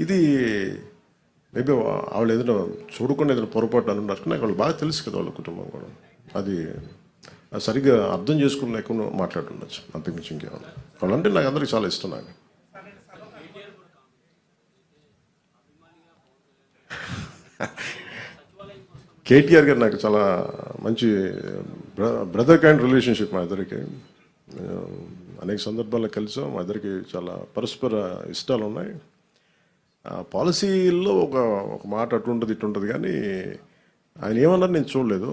ఇది మేబీ వాళ్ళు ఏదైనా చూడకుండా ఏదైనా పొరపాటు అని ఉన్నారు, నాకు వాళ్ళు బాగా తెలుసు కదా వాళ్ళ కుటుంబం కూడా. అది సరిగ్గా అర్థం చేసుకుని లేకుండా మాట్లాడుండొచ్చు, అంతకుమించి ఇంకేమన్నా. వాళ్ళంటే నాకు అందరికి చాలా ఇష్టం. నాకు కేటీఆర్ గారు నాకు చాలా మంచి బ్రదర్ కైండ్ రిలేషన్షిప్ మా ఇద్దరికి. అనేక సందర్భాల్లో కలిసాం, మా ఇద్దరికి చాలా పరస్పర ఇష్టాలు ఉన్నాయి. పాలసీల్లో ఒక మాట అటు ఉంటుంది ఇటు ఉంటుంది, కానీ ఆయన ఏమన్నారు నేను చూడలేదు.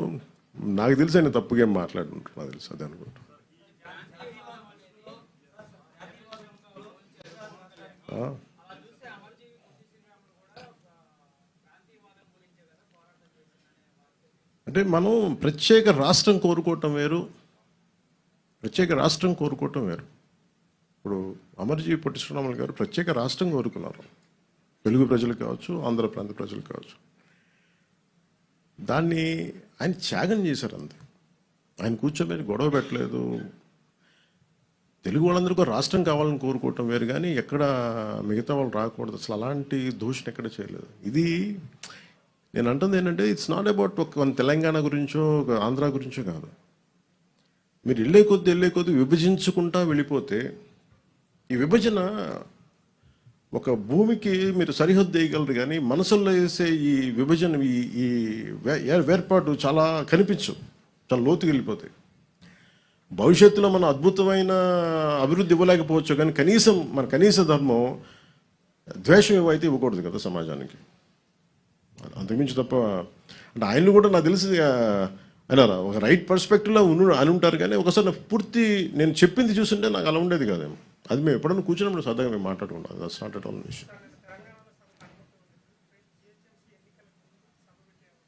నాకు తెలిసి ఆయన తప్పుగా ఏం మాట్లాడుకుంటారు, నాకు తెలుసు అదే అనుకుంటా. అంటే మనం ప్రత్యేక రాష్ట్రం కోరుకోవటం వేరు, ప్రత్యేక రాష్ట్రం కోరుకోవటం వేరు. ఇప్పుడు అమర్జీ పొట్టి శ్రీరాములు గారు ప్రత్యేక రాష్ట్రం కోరుకున్నారు, తెలుగు ప్రజలు కావచ్చు, ఆంధ్ర ప్రాంత ప్రజలు కావచ్చు. దాన్ని ఆయన త్యాగం చేశారు అంతే. ఆయన కూర్చోబెట్టి గొడవ పెట్టలేదు. తెలుగు వాళ్ళందరికీ రాష్ట్రం కావాలని కోరుకోవటం వేరు, కానీ ఎక్కడ మిగతా వాళ్ళు రాకూడదు, అసలు అలాంటి దూషణ ఎక్కడ చేయలేదు. ఇది నేను అంటుంది ఏంటంటే, ఇట్స్ నాట్ అబౌట్ ఒక తెలంగాణ గురించో ఒక ఆంధ్ర గురించో కాదు. మీరు వెళ్ళే కొద్దీ విభజించుకుంటా వెళ్ళిపోతే, ఈ విభజన ఒక భూమికి మీరు సరిహద్దు వేయగలరు, కానీ మనసుల్లో వేసే ఈ విభజన ఈ వేర్పాటు చాలా కనిపించు, చాలా లోతుకి వెళ్ళిపోతాయి. భవిష్యత్తులో మన అద్భుతమైన అభివృద్ధి ఇవ్వలేకపోవచ్చు, కానీ కనీసం మన కనీస ధర్మం ద్వేషం ఇవ్వైతే ఇవ్వకూడదు కదా సమాజానికి. అంతకుమించి తప్ప అంటే ఆయనను కూడా నాకు తెలిసి ఆయన ఒక రైట్ పర్స్పెక్టివ్లో అని ఉంటారు, కానీ ఒకసారి పూర్తి నేను చెప్పింది చూస్తుంటే నాకు అలా ఉండేది కాదేమో. అది మేము ఎప్పుడైనా కూర్చున్నప్పుడు సరదాగా మేము మాట్లాడుకుంటాం. దట్స్ నాట్ ఎట్ ఆల్ విషయం.